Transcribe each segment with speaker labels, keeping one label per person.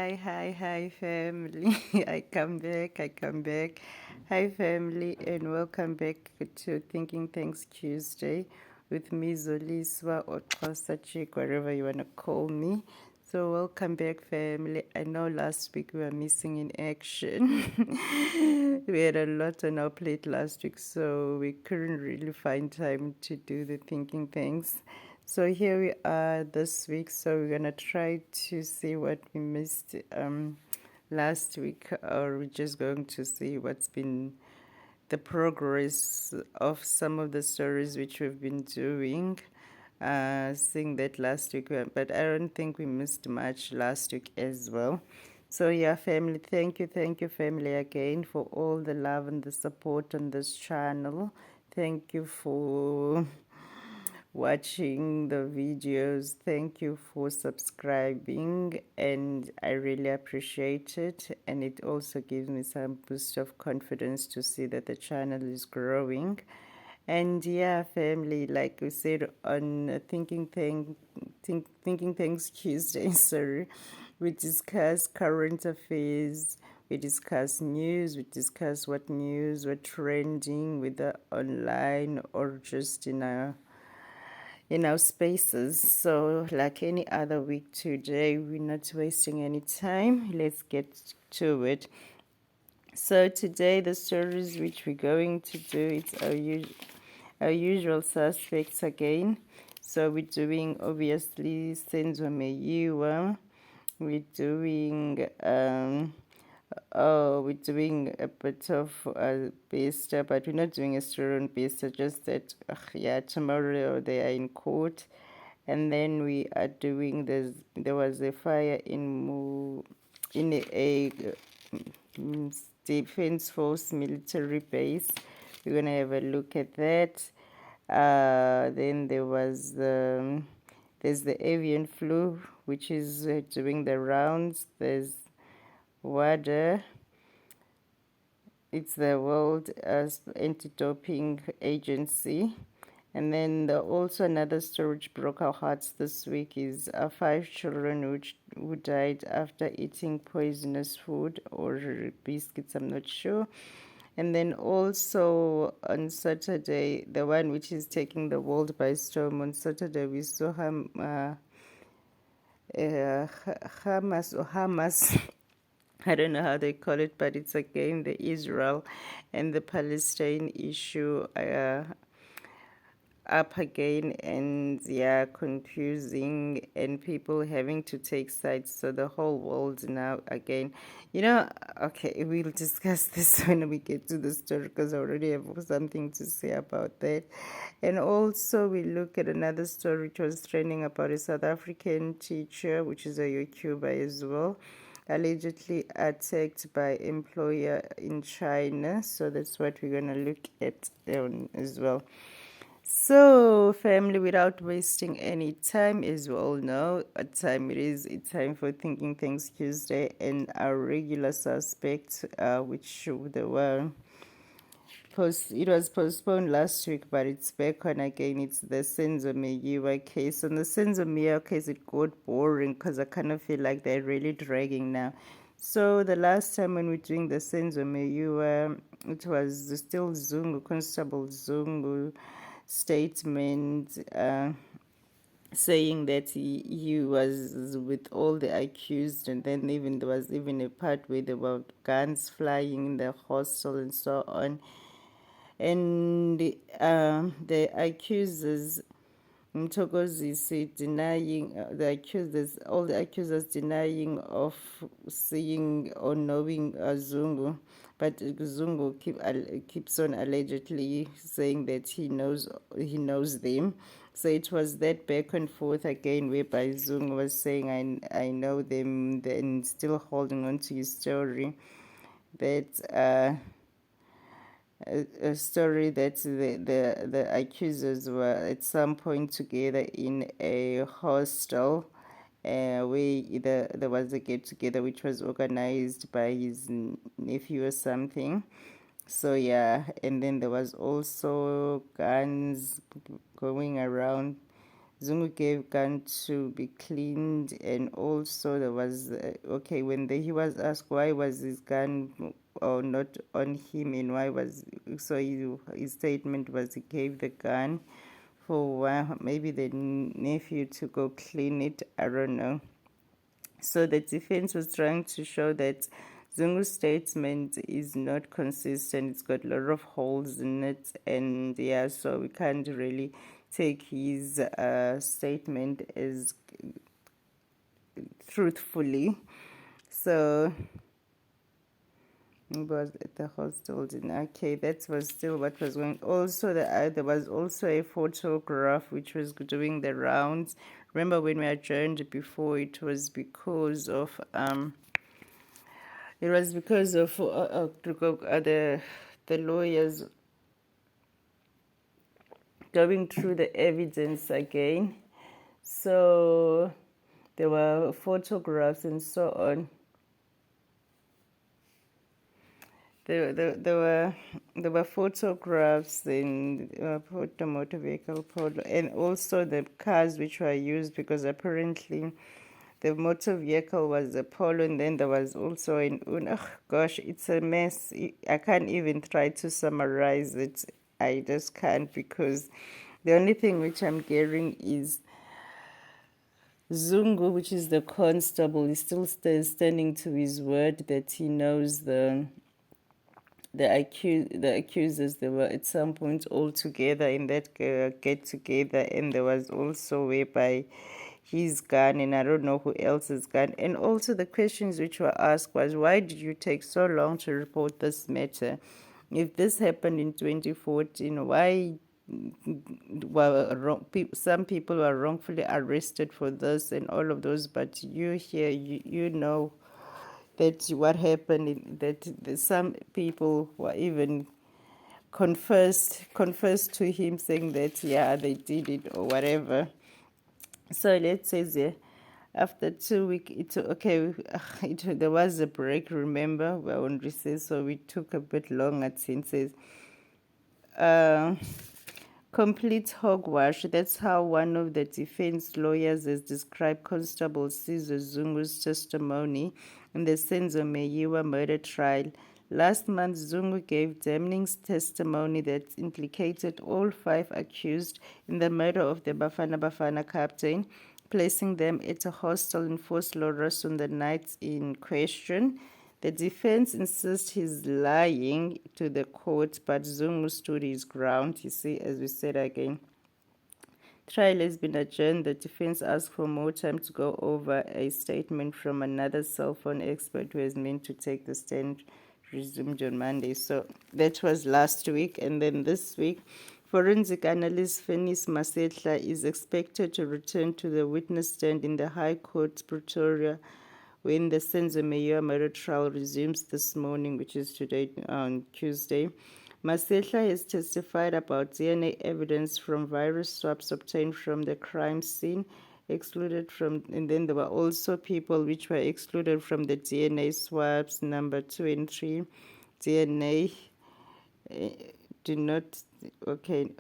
Speaker 1: Hi, family. I come back. Hi, family, and welcome back to Thinking Thanks Tuesday with me, Zoliswa or Xhosa Chick, whatever you want to call me. So, welcome back, family. I know last week we were missing in action. We had a lot on our plate last week, so we couldn't really find time to do the Thinking Thanks. So here we are this week. So we're gonna try to see what we missed last week, or we're just going to see what's been the progress of some of the stories which we've been doing. Seeing that last week, but I don't think we missed much last week as well. So yeah, family, thank you, family, again for all the love and the support on this channel. Thank you for watching the videos. Thank you for subscribing, and I really appreciate it. And it also gives me some boost of confidence to see that the channel is growing. And yeah, family, like we said on Thinking Things Tuesday, sorry, we discuss current affairs, we discuss news, we discuss what news were trending, whether online or just in our spaces. So, like any other week today, we're not wasting any time. Let's get to it. So, today, the stories which we're going to do, it's our usual suspects again. So, we're doing obviously Senzo Meyiwa. We're doing we're doing a bit of Besta, but we're not doing a story on Besta, just that, yeah, tomorrow they are in court. And then we are doing this. There was a fire in a defense force military base. We're gonna have a look at that. Then there's the avian flu, which is doing the rounds. There's WADA. It's the World Anti-Doping Agency. And then also another story which broke our hearts this week is 5 children who died after eating poisonous food or biscuits, I'm not sure. And then also on Saturday, the one which is taking the world by storm, on Saturday we saw Hamas. I don't know how they call it, but it's again the Israel and the Palestine issue up again, and yeah, confusing, and people having to take sides. So the whole world now again, okay, we'll discuss this when we get to the story because I already have something to say about that. And also we look at another story which was trending about a South African teacher, which is a YouTuber as well, allegedly attacked by employer in China. So that's what we're gonna look at as well. So, family, without wasting any time, as we all know what time it is, it's time for Thinking Things Tuesday, and our regular suspect, which they were it was postponed last week, but it's back on again. It's the Senzo Meyiwa case. On the Senzo Meyiwa case, it got boring because I kind of feel like they're really dragging now. So the last time when we were doing the Senzo Meyiwa, it was still Zungu, Constable Zungu statement saying that he was with all the accused, and then even there was even a part where there were guns flying in the hostel and so on. And the accusers, Mthokozisi denying all the accusers denying of seeing or knowing Zungu, but Zungu keeps on allegedly saying that he knows them. So it was that back and forth again, whereby Zungu was saying, I know them, then still holding on to his story that. A story that the accusers were at some point together in a hostel where there was a get together which was organized by his nephew or something. So yeah, and then there was also guns going around Zungu gave gun to be cleaned, and also there was okay, when he was asked why was his gun or not on him, and why was so his statement was he gave the gun for maybe the nephew to go clean it. I don't know. So the defense was trying to show that Zungu's statement is not consistent. It's got a lot of holes in it, and yeah, so we can't really take his statement as truthfully. So it was at the hostel dinner. Okay, that was still what was going. Also, there was also a photograph which was doing the rounds. Remember when we adjourned before? It was because of the lawyers going through the evidence again. So there were photographs and so on. There were photographs in motor vehicle photo, and also the cars which were used, because apparently the motor vehicle was a Polo, and then there was also an Uno. Oh, gosh, it's a mess. I can't even try to summarize it. I just can't, because the only thing which I'm getting is Zungu, which is the constable, is still standing to his word that he knows the accusers. They were at some point all together in that get together, and there was also whereby his gun, and I don't know who else's gun. And also the questions which were asked was, why did you take so long to report this matter? If this happened in 2014, why some people were wrongfully arrested for this and all of those, but you here, you know that what happened, that some people were even confessed to him, saying that yeah, they did it or whatever. So let's say there, after 2 weeks, there was a break, remember, we were on recess, so we took a bit longer since complete hogwash. That's how one of the defense lawyers has described Constable Senzo Zungu's testimony in the Senzo Meyiwa murder trial. Last month, Zungu gave damning testimony that implicated all 5 accused in the murder of the Bafana Bafana captain, placing them at a hostel in Fort Lawrence on the night in question. The defense insists he's lying to the court, but Zungu stood his ground. You see, as we said again, trial has been adjourned. The defense asked for more time to go over a statement from another cell phone expert who is meant to take the stand, resumed on Monday. So that was last week. And then this week, forensic analyst Fenis Masetla is expected to return to the witness stand in the High Court, Pretoria, when the Senzo Meyiwa murder trial resumes this morning, which is today on Tuesday. Masetla has testified about DNA evidence from virus swabs obtained from the crime scene, excluded from, and then there were also people which were excluded from the DNA swabs number 2 and 3. DNA do not, okay,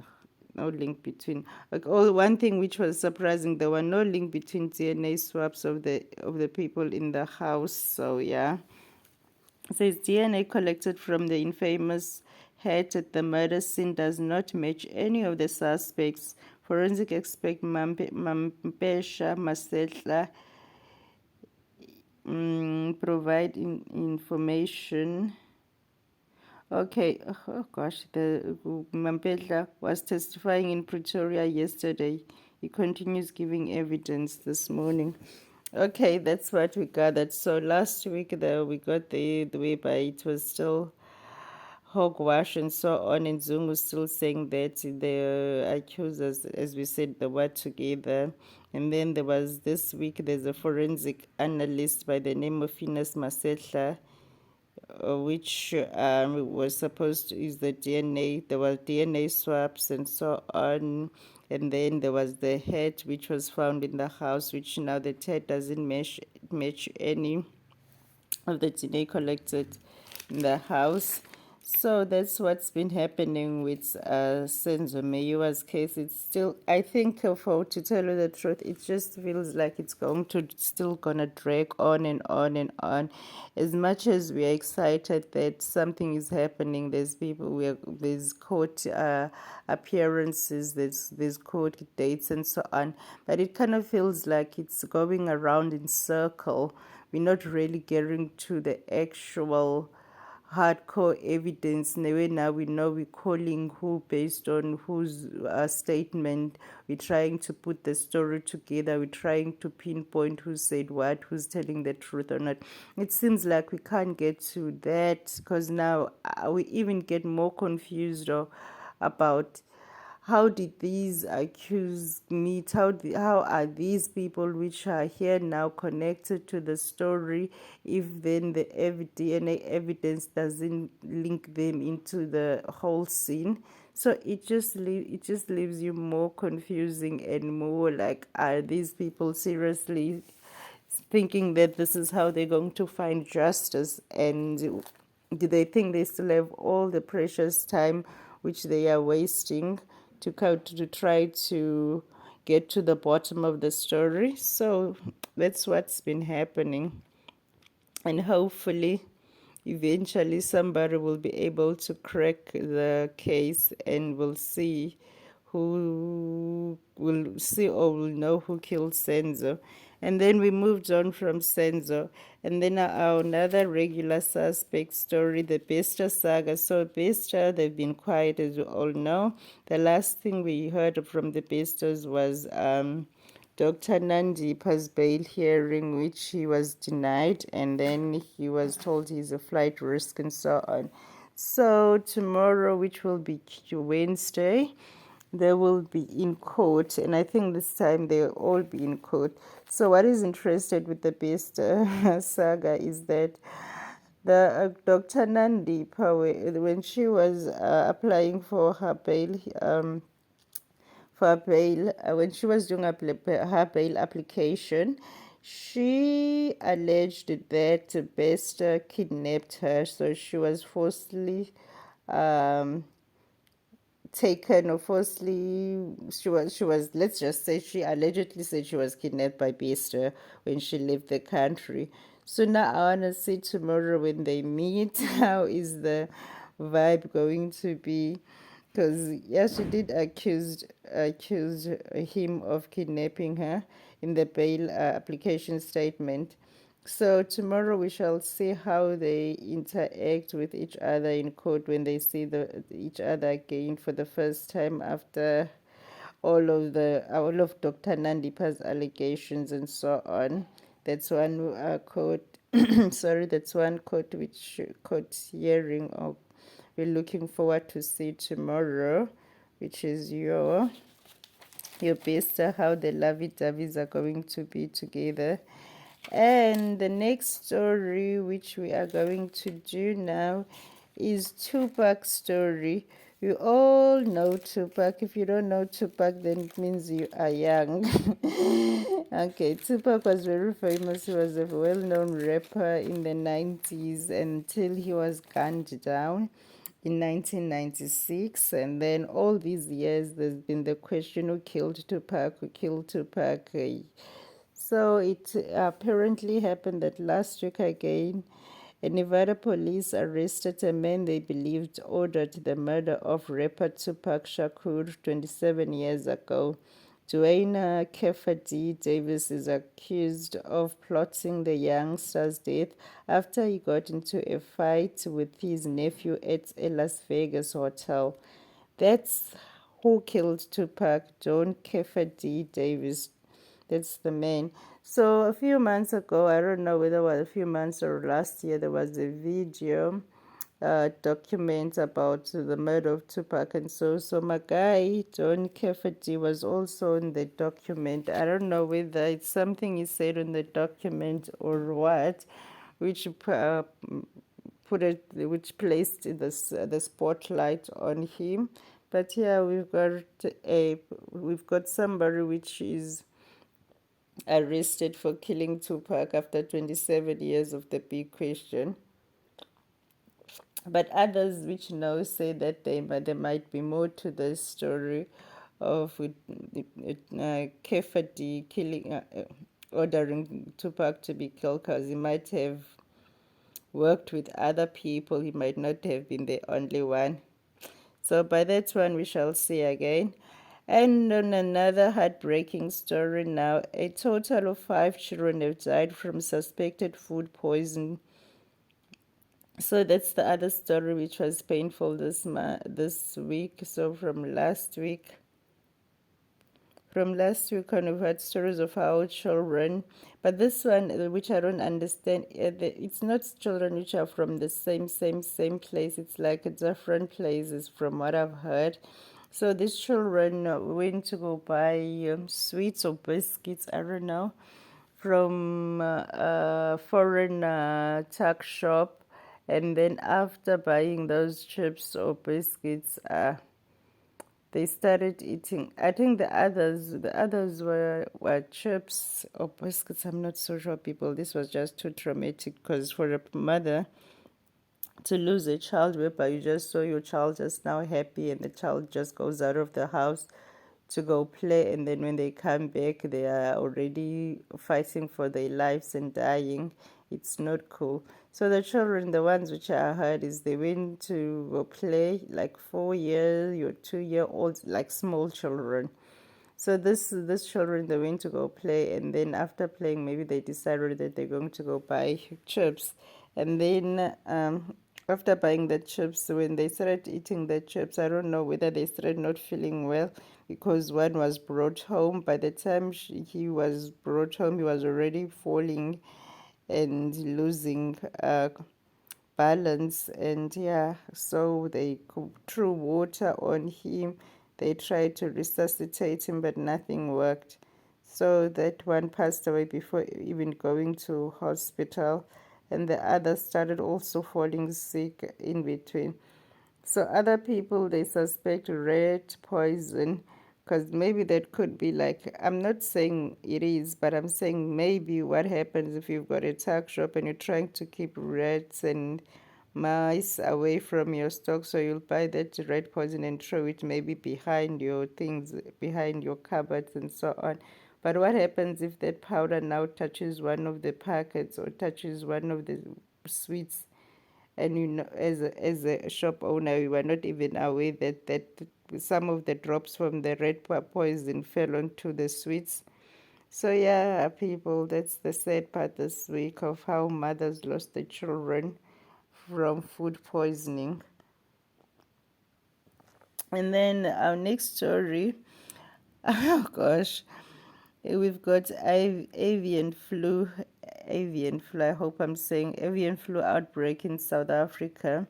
Speaker 1: no link between. Like, one thing which was surprising, there were no link between DNA swabs of the people in the house. So yeah, it says DNA collected from the infamous hat at the murder scene does not match any of the suspects. Forensic expert Mampesha Masetla provide information. Okay, oh gosh, the Mampetla was testifying in Pretoria yesterday. He continues giving evidence this morning. Okay, that's what we gathered. So last week we got the whereby it was still hogwash and so on, and Zungu still saying that the accusers, as we said, they were together. And then there was this week, there's a forensic analyst by the name of Fenis Masetla, which was supposed to use the DNA. There were DNA swabs and so on. And then there was the hat which was found in the house, which now the hat doesn't match any of the DNA collected in the house. So that's what's been happening with Senzo Meyiwa's case. It's still, I think, for to tell you the truth, it just feels like it's going to still gonna drag on and on and on. As much as we are excited that something is happening, there's court appearances, there's court dates and so on, but it kind of feels like it's going around in circle. We're not really getting to the actual hardcore evidence. Now we know we're calling who based on whose statement. We're trying to put the story together. We're trying to pinpoint who said what, who's telling the truth or not. It seems like we can't get to that because now we even get more confused about how did these accused meet? How are these people which are here now connected to the story if then the DNA evidence doesn't link them into the whole scene? So it just leaves you more confusing and more like, are these people seriously thinking that this is how they're going to find justice? And do they think they still have all the precious time which they are wasting to try to get to the bottom of the story? So that's what's been happening, and hopefully eventually somebody will be able to crack the case and will see who will see or will know who killed Senzo. And then we moved on from Senzo. And then our another regular suspect story, the Bester saga. So Bester, they've been quiet, as you all know. The last thing we heard from the Besters was Dr. Nandipa's bail hearing, which he was denied, and then he was told he's a flight risk and so on. So tomorrow, which will be Wednesday, they will be in court, and I think this time they'll all be in court. So what is interesting with the best saga is that the Dr. Nandipa, when she was applying for bail, when she was doing her bail application, she alleged that Bester kidnapped her, so she was forcibly um, taken or forcibly she was let's just say she allegedly said she was kidnapped by Bester when she left the country. So now I want to see tomorrow when they meet, how is the vibe going to be? Because yes, she did accuse him of kidnapping her in the bail application statement. So tomorrow we shall see how they interact with each other in court when they see each other again for the first time after all of Dr. Nandipa's allegations and so on. That's one court. Sorry, that's one court hearing. We're looking forward to see tomorrow, which is your best, how the lovey-doveys are going to be together. And the next story which we are going to do now is Tupac's story. You all know Tupac. If you don't know Tupac, then it means you are young. Okay, Tupac was very famous. He was a well-known rapper in the 90s until he was gunned down in 1996. And then all these years, there's been the question, who killed Tupac, who killed Tupac? So it apparently happened that last week again, Nevada police arrested a man they believed ordered the murder of rapper Tupac Shakur 27 years ago. Dwayne Kefa D. Davis is accused of plotting the youngster's death after he got into a fight with his nephew at a Las Vegas hotel. That's who killed Tupac, John Kefa D. Davis. That's the man. So a few months ago, I don't know whether it was a few months or last year, there was a video document about the murder of Tupac. And so my guy, John Cafferty, was also in the document. I don't know whether it's something he said in the document or what, which which placed the spotlight on him. But yeah, we've got somebody which is arrested for killing Tupac after 27 years of the big question. But others which know say that there might be more to the story of Kefati killing, ordering Tupac to be killed because he might have worked with other people. He might not have been the only one. So by that one, we shall see again. And on another heartbreaking story now, a total of 5 children have died from suspected food poison. So that's the other story which was painful this week. So from last week on, we've had stories of how children, but this one, which I don't understand, it's not children which are from the same place. It's like different places from what I've heard. So these children went to go buy sweets or biscuits, I don't know, from a foreign tuck shop, and then after buying those chips or biscuits, they started eating. I think the others were chips or biscuits. I'm not so sure, people. This was just too traumatic because for a mother to lose a child whereby you just saw your child just now happy and the child just goes out of the house to go play, and then when they come back they are already fighting for their lives and dying. It's not cool. So the children, the ones which I heard, is they went to go play, like 4 year or 2 year olds, like small children. So this children, they went to go play, and then after playing, maybe they decided that they're going to go buy chips, and then after buying the chips, when they started eating the chips, I don't know whether they started not feeling well because one was brought home. By the time he was brought home, he was already falling and losing balance, and yeah, so they threw water on him. They tried to resuscitate him, but nothing worked. So that one passed away before even going to hospital, and the other started also falling sick in between. So other people, they suspect rat poison, because maybe that could be like, I'm not saying it is, but I'm saying maybe what happens if you've got a tuck shop and you're trying to keep rats and mice away from your stock, so you'll buy that rat poison and throw it maybe behind your things, behind your cupboards and so on. But what happens if that powder now touches one of the packets or touches one of the sweets, and as a shop owner, you were not even aware that some of the drops from the red poison fell onto the sweets. So yeah, people, that's the sad part this week of how mothers lost their children from food poisoning. And then our next story, oh gosh, we've got avian flu. Avian flu, I hope I'm saying avian flu outbreak in South Africa.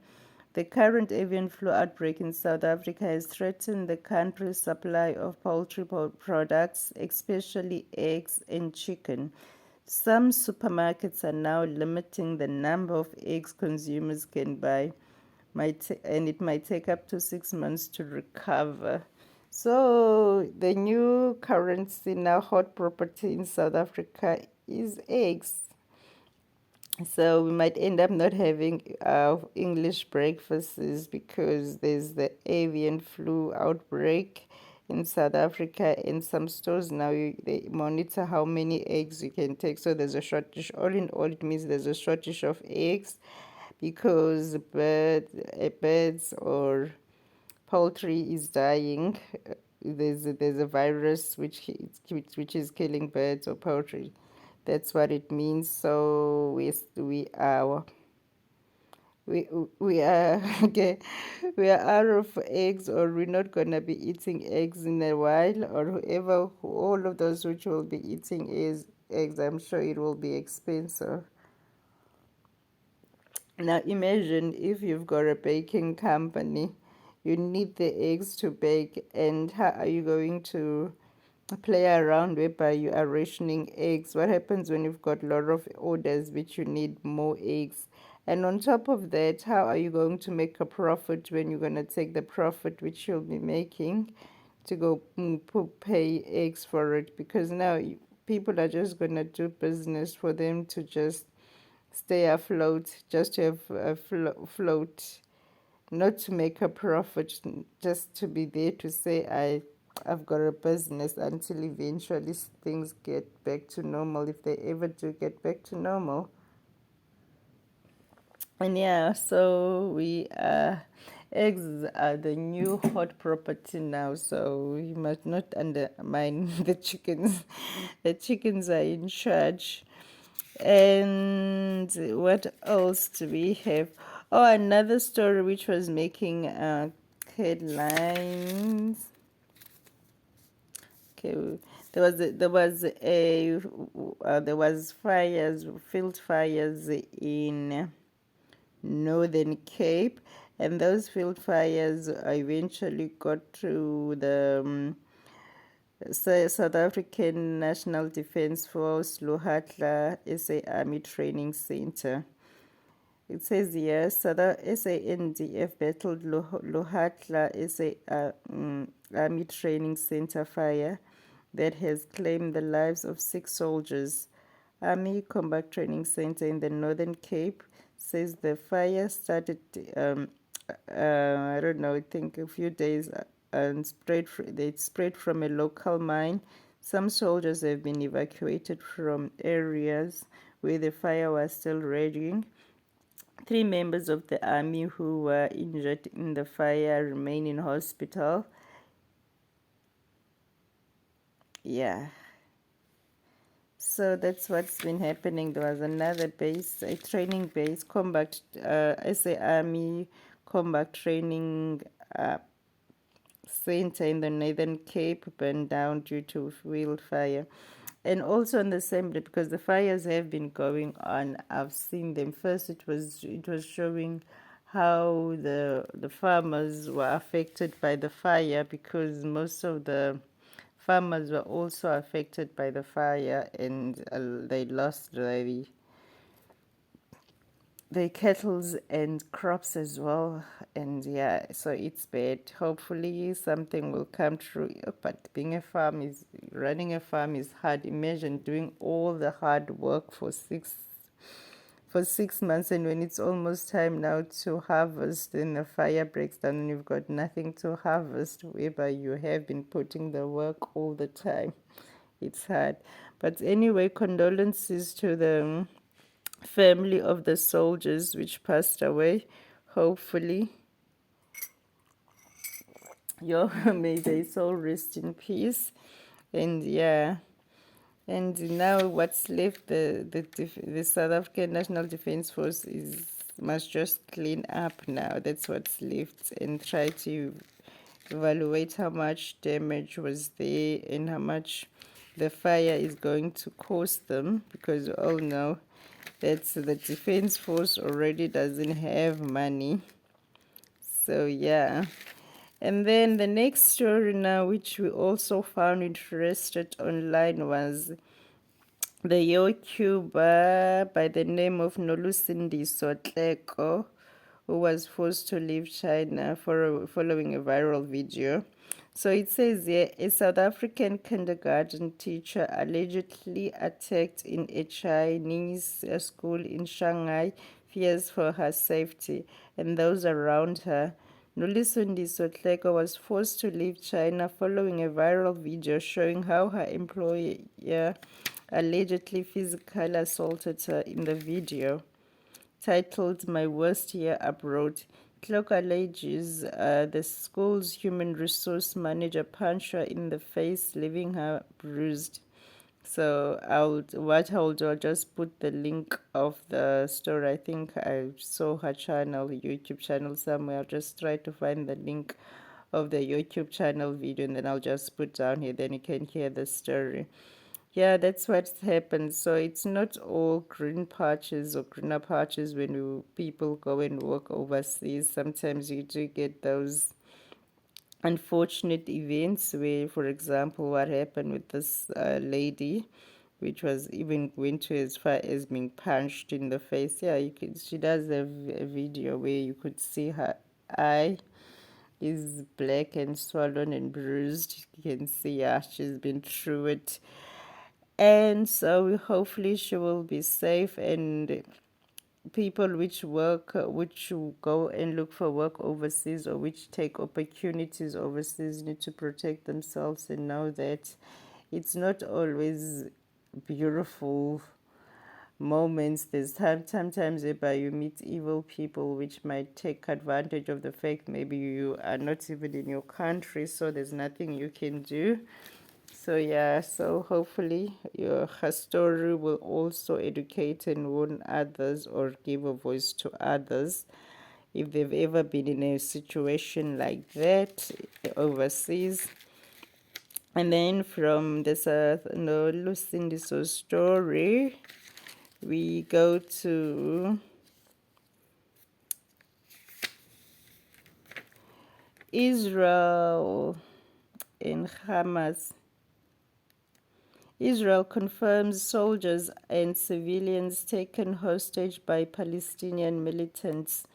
Speaker 1: The current avian flu outbreak in South Africa has threatened the country's supply of poultry products, especially eggs and chicken. Some supermarkets are now limiting the number of eggs consumers can buy, and it might take up to 6 months to recover. So the new currency now, hot property in South Africa, is eggs. So we might end up not having English breakfasts because there's the avian flu outbreak in South Africa. In some stores now, they monitor how many eggs you can take. So there's a shortage. All in all, it means there's a shortage of eggs because birds or poultry is dying. There's a virus which is killing birds or poultry. That's what it means. So we we are okay. We are out of eggs, or we're not gonna be eating eggs in a while, or all of those which will be eating is eggs. I'm sure it will be expensive. Now imagine if you've got a baking company, you need the eggs to bake, and how are you going to play around whereby you are rationing eggs? What happens when you've got a lot of orders which you need more eggs? And on top of that, how are you going to make a profit when you're going to take the profit which you'll be making to go pay eggs for it? Because now people are just going to do business for them to just stay afloat, just to have float, not to make a profit, just to be there to say I've got a business until eventually things get back to normal, if they ever do get back to normal. And yeah, so eggs are the new hot property now, so you must not undermine the chickens. The chickens are in charge. And what else do we have? Oh, another story which was making headlines. Okay, there was fires, field fires in Northern Cape, and those field fires eventually got to the South African National Defence Force Luhatla SA Army Training Center. It says here, SANDF battled Luhatla Army Training Center fire that has claimed the lives of 6 soldiers. Army Combat Training Center in the Northern Cape says the fire started, I don't know, I think a few days and it spread from a local mine. Some soldiers have been evacuated from areas where the fire was still raging. 3 members of the army who were injured in the fire remain in hospital. Yeah. So that's what's been happening. There was another base, a training base, SA Army Combat Training Center in the Northern Cape burned down due to wildfire. And also on the same day, because the fires have been going on, I've seen them. First, it was showing how the farmers were affected by the fire, because most of the farmers were also affected by the fire, and they lost the kettles and crops as well. And yeah, so it's bad. Hopefully something will come through. But running a farm is hard. Imagine doing all the hard work for 6 months, and when it's almost time now to harvest, then the fire breaks down and you've got nothing to harvest, whereby you have been putting the work all the time. It's hard. But anyway, condolences to the family of the soldiers which passed away. Hopefully, may their soul rest in peace. And yeah, and now what's left, the South African National Defence Force must just clean up now. That's what's left, and try to evaluate how much damage was there and how much the fire is going to cost them, because we all know that the Defence Force already doesn't have money. So yeah. And then the next story now, which we also found interested online, was the YouTuber by the name of Nolusindi Sotleko, who was forced to leave China following a viral video. So it says here, a South African kindergarten teacher allegedly attacked in a Chinese school in Shanghai fears for her safety and those around her. Nolisundi Sotleko was forced to leave China following a viral video showing how her employer allegedly physically assaulted her. In the video, titled My Worst Year Abroad, Cloak alleges the school's human resource manager punched her in the face, leaving her bruised. So I'll just put the link of the story. I think I saw her YouTube channel somewhere. I'll just try to find the link of the YouTube channel video, and then I'll just put down here, then you can hear the story. Yeah, that's what happened. So it's not all green patches or greener patches when people go and work overseas. Sometimes you do get those unfortunate events where, for example, what happened with this lady, which was even went to as far as being punched in the face. Yeah, she does have a video where you could see her eye is black and swollen and bruised. You can see, yeah, she's been through it. And so hopefully she will be safe. And people which work, which go and look for work overseas or which take opportunities overseas need to protect themselves and know that it's not always beautiful moments. There's sometimes whereby you meet evil people which might take advantage of the fact maybe you are not even in your country, so there's nothing you can do. So yeah, so hopefully her story will also educate and warn others or give a voice to others if they've ever been in a situation like that overseas. And then from this Lucinda's story, we go to Israel and Hamas. Israel confirms soldiers and civilians taken hostage by Palestinian militants.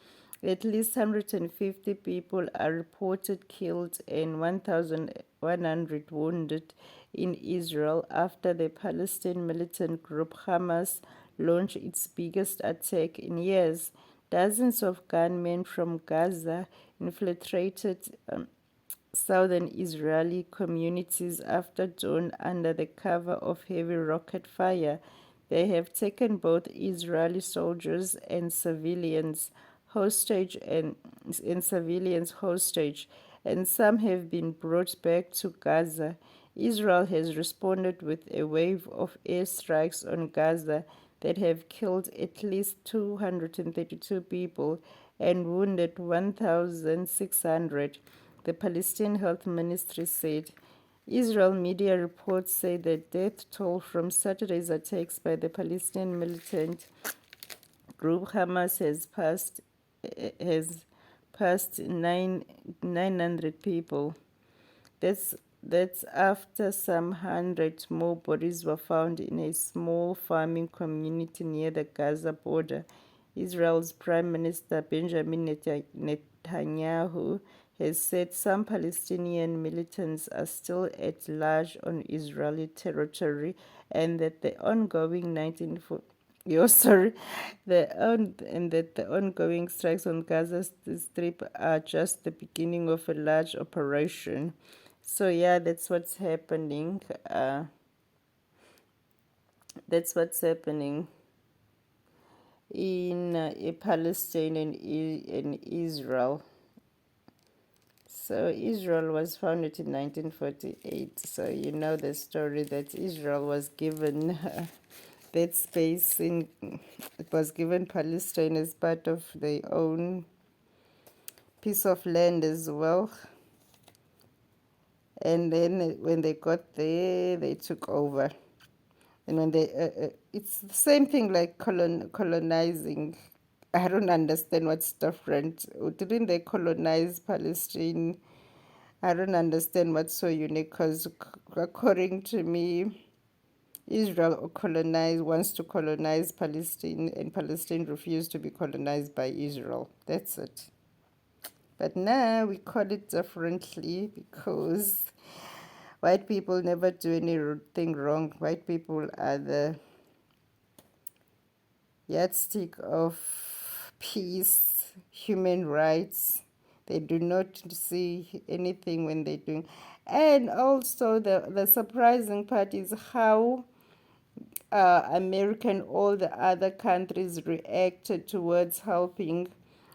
Speaker 1: At least 150 people are reported killed and 1,100 wounded in Israel after the Palestinian militant group Hamas launched its biggest attack in years. Dozens of gunmen from Gaza infiltrated southern Israeli communities after dawn under the cover of heavy rocket fire. They have taken both Israeli soldiers and civilians hostage and some have been brought back to Gaza. Israel has responded with a wave of airstrikes on Gaza that have killed at least 232 people and wounded 1,600, the Palestinian Health Ministry said. Israel media reports say the death toll from Saturday's attacks by the Palestinian militant group Hamas has passed 900 people. That's after some 100 more bodies were found in a small farming community near the Gaza border. Israel's Prime Minister Benjamin Netanyahu has said some Palestinian militants are still at large on Israeli territory and that the ongoing and that the ongoing strikes on Gaza Strip are just the beginning of a large operation. So yeah, that's what's happening. That's what's happening in Palestine and in Israel. So Israel was founded in 1948. So you know the story that Israel was given that space it was given Palestine as part of their own piece of land as well. And then when they got there, they took over. And when it's the same thing like colonizing. I don't understand what's different. Didn't they colonize Palestine? I don't understand what's so unique because according to me, Israel wants to colonize Palestine and Palestine refused to be colonized by Israel. That's it. But now we call it differently because white people never do anything wrong. White people are the yardstick of peace, human rights. They do not see anything when they're doing. And also the surprising part is how America and all the other countries reacted towards helping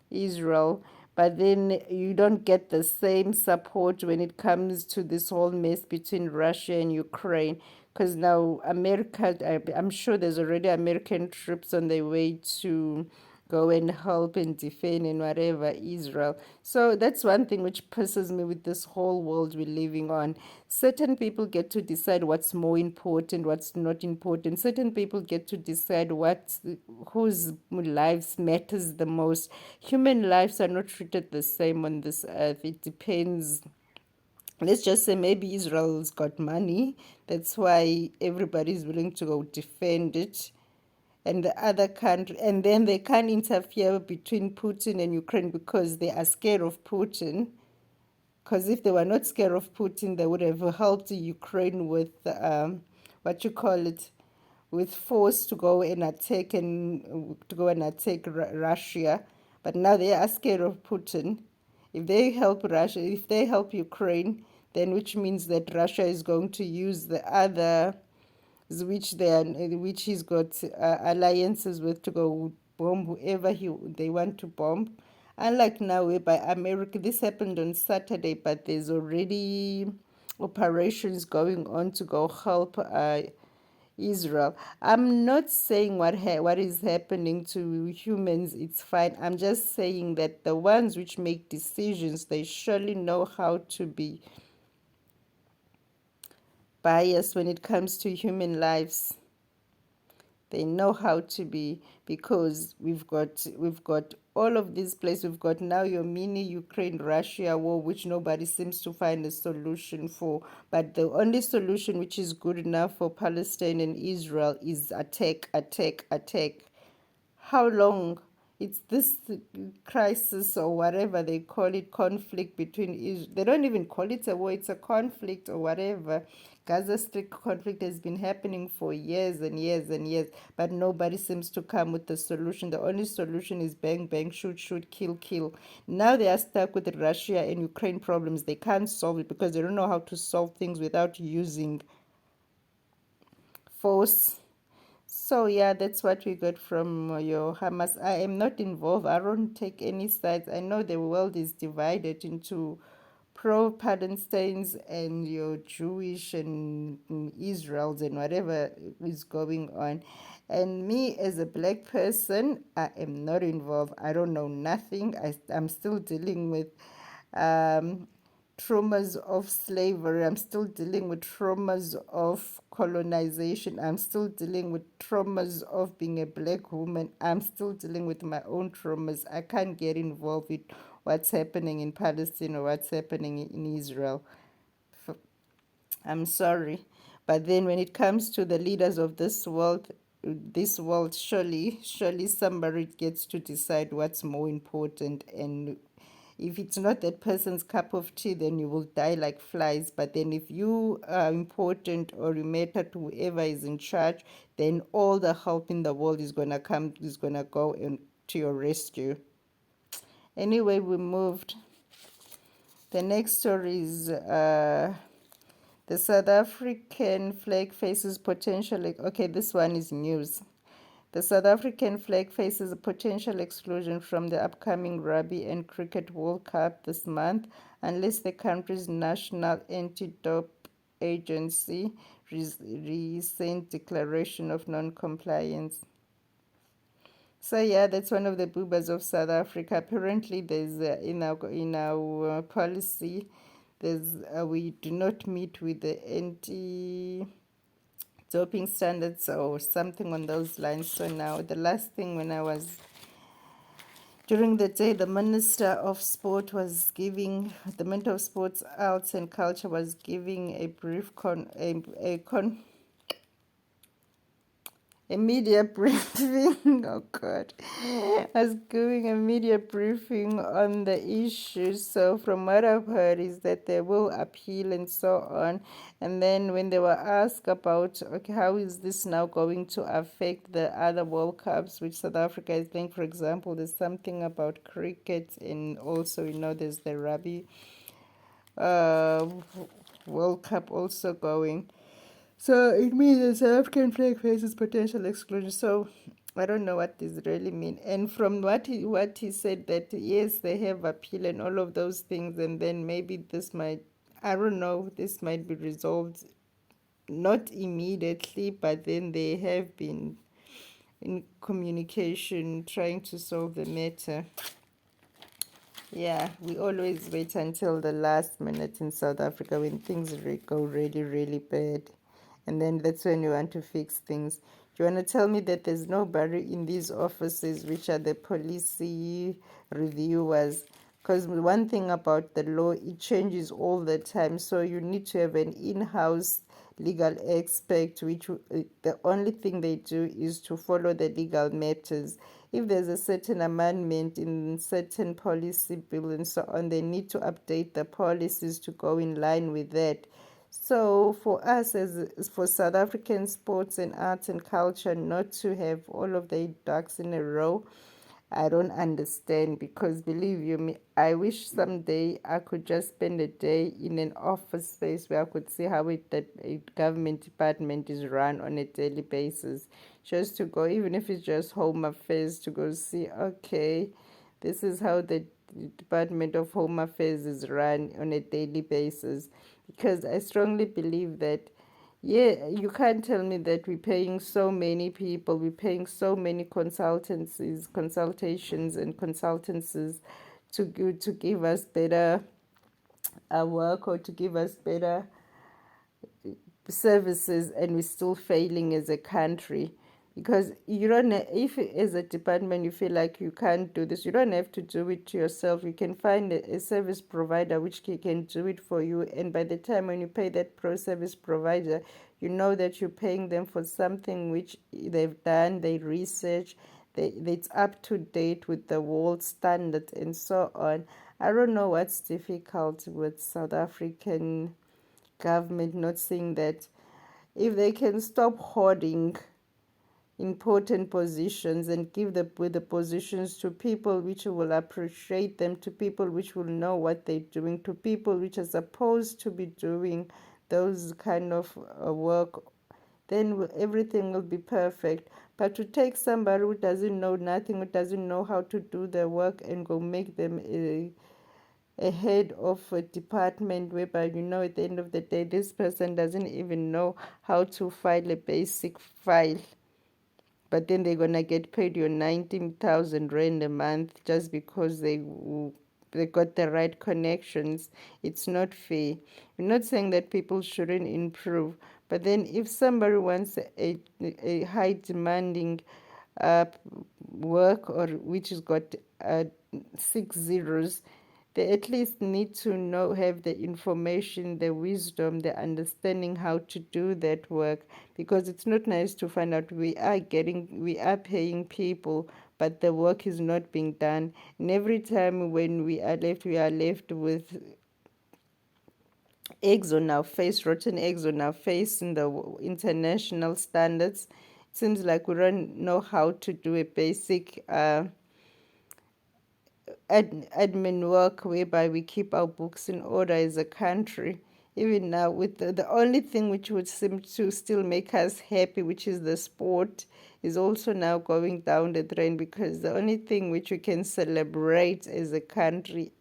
Speaker 1: Israel, but then you don't get the same support when it comes to this whole mess between Russia and Ukraine. Because now America, I'm sure there's already American troops on their way to go and help and defend and whatever Israel. So that's one thing which pisses me with this whole world we're living on. Certain people get to decide what's more important, what's not important. Certain people get to decide whose lives matters the most. Human lives are not treated the same on this earth. It depends. Let's just say maybe Israel's got money. That's why everybody's willing to go defend it and the other country, and then they can't interfere between Putin and Ukraine because they are scared of Putin. Because if they were not scared of Putin, they would have helped Ukraine with what you call it, with force to go and attack Russia, but now they are scared of Putin. If they help Russia, if they help Ukraine, then which means that Russia is going to use the other, which he's got alliances with, to go bomb whoever they want to bomb. Unlike now, whereby America, this happened on Saturday, but there's already operations going on to go help Israel. I'm not saying what is happening to humans, it's fine. I'm just saying that the ones which make decisions, they surely know how to be biased when it comes to human lives. They know how to be, because we've got all of these places. We've got now your mini Ukraine Russia war, which nobody seems to find a solution for. But the only solution which is good enough for Palestine and Israel is attack, attack, attack. How long? It's this crisis, or whatever they call it, conflict between Israel. They don't even call it a war, it's a conflict or whatever. Gaza Strip conflict has been happening for years and years and years, but nobody seems to come with the solution. The only solution is bang, bang, shoot, shoot, kill, kill. Now they are stuck with the Russia and Ukraine problems. They can't solve it because they don't know how to solve things without using force. So yeah, that's what we got from your Hamas. I am not involved. I don't take any sides. I know the world is divided into pro-Palestinians and your Jewish and Israels and whatever is going on. And me as a black person, I am not involved. I don't know nothing. I'm still dealing with um, traumas of slavery. I'm still dealing with traumas of colonization. I'm still dealing with traumas of being a black woman. I'm still dealing with my own traumas. I can't get involved with what's happening in Palestine or what's happening in Israel. I'm sorry. But then when it comes to the leaders of this world, surely somebody gets to decide what's more important. And if it's not that person's cup of tea, then you will die like flies. But then if you are important or you matter to whoever is in charge, then all the help in the world is gonna go to your rescue. Anyway, we moved. The next story is the South African flag faces potential. Okay, this one is news. The South African flag faces a potential exclusion from the upcoming Rugby and Cricket World Cup this month unless the country's national anti-dope agency rescinds declaration of non-compliance. So yeah, that's one of the boobas of South Africa. Apparently, there's in our policy, there's we do not meet with the anti-doping standards or something on those lines. So now, the last thing when I was during the day, the Minister of Sport was giving the Minister of Sports, Arts and Culture was giving a brief a media briefing. Oh God, I was giving a media briefing on the issue. So from what I've heard is that they will appeal and so on. And then when they were asked about, okay, how is this now going to affect the other World Cups which South Africa is playing? For example, there's something about cricket, and also there's the Rugby uh, World Cup also going. So it means the South African flag faces potential exclusion. So I don't know what this really mean. And from what he said, that yes, they have appeal and all of those things, and then maybe this might, I don't know, this might be resolved not immediately, but then they have been in communication trying to solve the matter. Yeah, we always wait until the last minute in South Africa when things go really, really bad. And then that's when you want to fix things. Do you want to tell me that there's nobody in these offices which are the policy reviewers? Because one thing about the law, it changes all the time. So you need to have an in-house legal expert, which the only thing they do is to follow the legal matters. If there's a certain amendment in certain policy bill and so on, they need to update the policies to go in line with that. So for us, as for South African sports and arts and culture, not to have all of the ducks in a row, I don't understand, because believe you me, I wish someday I could just spend a day in an office space where I could see how a government department is run on a daily basis. Just to go, even if it's just home affairs, to go see, okay, this is how the Department of Home Affairs is run on a daily basis. Because I strongly believe that, yeah, you can't tell me that we're paying so many people, we're paying so many consultations and consultancies to give us better work, or to give us better services, and we're still failing as a country. Because you don't, if as a department you feel like you can't do this, you don't have to do it yourself. You can find a service provider which can do it for you, and by the time when you pay that pro service provider, you know that you're paying them for something which they've done, they research, it's up to date with the world standard and so on. I don't know what's difficult with South African government not seeing that if they can stop hoarding important positions and give the positions to people which will appreciate them, to people which will know what they're doing, to people which are supposed to be doing those kind of work, then everything will be perfect. But to take somebody who doesn't know nothing, who doesn't know how to do the work, and go make them a head of a department, whereby you know at the end of the day this person doesn't even know how to file a basic file, but then they're gonna get paid your 19,000 rand a month just because they got the right connections. It's not fair. We're not saying that people shouldn't improve, but then if somebody wants a high demanding uh, work, or which has got uh, 6 zeros, they at least need to know, have the information, the wisdom, the understanding how to do that work. Because it's not nice to find out we are paying people, but the work is not being done. And every time when we are left with eggs on our face, rotten eggs on our face in the international standards. It seems like we don't know how to do a basic admin work whereby we keep our books in order as a country. Even now, with the only thing which would seem to still make us happy, which is the sport, is also now going down the drain, because the only thing which we can celebrate as a country,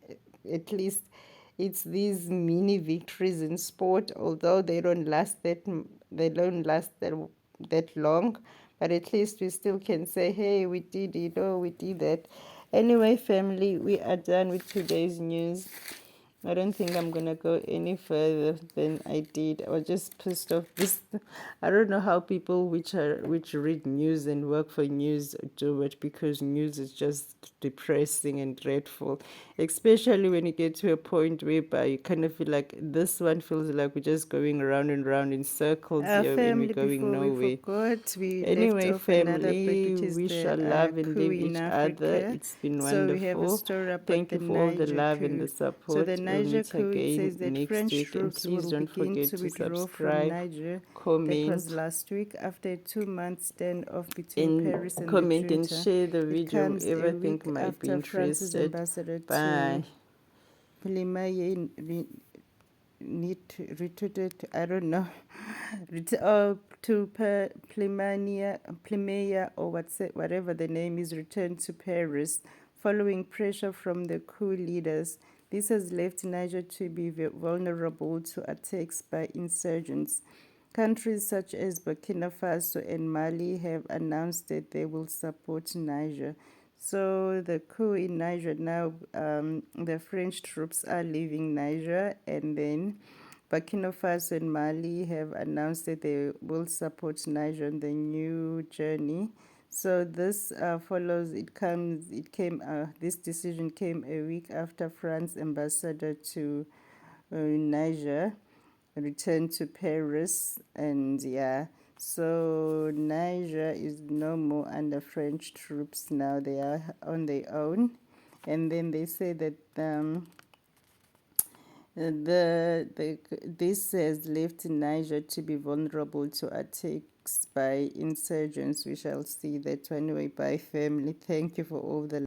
Speaker 1: at least, it's these mini victories in sport, although they don't last that long, but at least we still can say, hey, we did it, oh, we did that. Anyway, family, we are done with today's news. I don't think I'm gonna go any further than I did. I was just pissed off. This, I don't know how people which read news and work for news do it, because news is just depressing and dreadful. Especially when you get to a point whereby you kind of feel like this one feels like we're just going around and round in circles here, and we're Family, going
Speaker 2: before we
Speaker 1: nowhere.
Speaker 2: forgot, we left
Speaker 1: Anyway,
Speaker 2: off another bit,
Speaker 1: family,
Speaker 2: which is
Speaker 1: we shall
Speaker 2: the
Speaker 1: love and
Speaker 2: coup
Speaker 1: live
Speaker 2: in
Speaker 1: each other.
Speaker 2: Africa.
Speaker 1: It's been
Speaker 2: So we have a
Speaker 1: wonderful.
Speaker 2: story about
Speaker 1: Thank
Speaker 2: the
Speaker 1: you for all the
Speaker 2: Niger
Speaker 1: love and
Speaker 2: coup.
Speaker 1: the
Speaker 2: So the
Speaker 1: support. We'll
Speaker 2: Niger
Speaker 1: meet
Speaker 2: coup, it
Speaker 1: again
Speaker 2: says that
Speaker 1: next
Speaker 2: French
Speaker 1: week. And
Speaker 2: troops
Speaker 1: please
Speaker 2: will
Speaker 1: don't
Speaker 2: begin
Speaker 1: forget
Speaker 2: to
Speaker 1: to
Speaker 2: withdraw from
Speaker 1: subscribe,
Speaker 2: Niger. That was
Speaker 1: comment,
Speaker 2: last week after a 2-month standoff between
Speaker 1: and
Speaker 2: Paris and the
Speaker 1: comment and
Speaker 2: junta.
Speaker 1: share the
Speaker 2: It
Speaker 1: video,
Speaker 2: comes a
Speaker 1: whoever think
Speaker 2: week
Speaker 1: might be
Speaker 2: after France's
Speaker 1: interested.
Speaker 2: ambassador
Speaker 1: Bye.
Speaker 2: to Plimaye retreated, I don't know, to Plimaya, or whatever the name is, returned to Paris following pressure from the coup leaders. This has left Niger to be vulnerable to attacks by insurgents. Countries such as Burkina Faso and Mali have announced that they will support Niger. So the coup in Niger now, the French troops are leaving Niger, and then Burkina Faso and Mali have announced that they will support Niger on the new journey. So this follows. This decision came a week after France ambassador to Niger returned to Paris, and yeah. So Niger is no more under French troops now. They are on their own, and then they say that This has left Niger to be vulnerable to attacks by insurgents. We shall see that anyway. By family, thank you for all the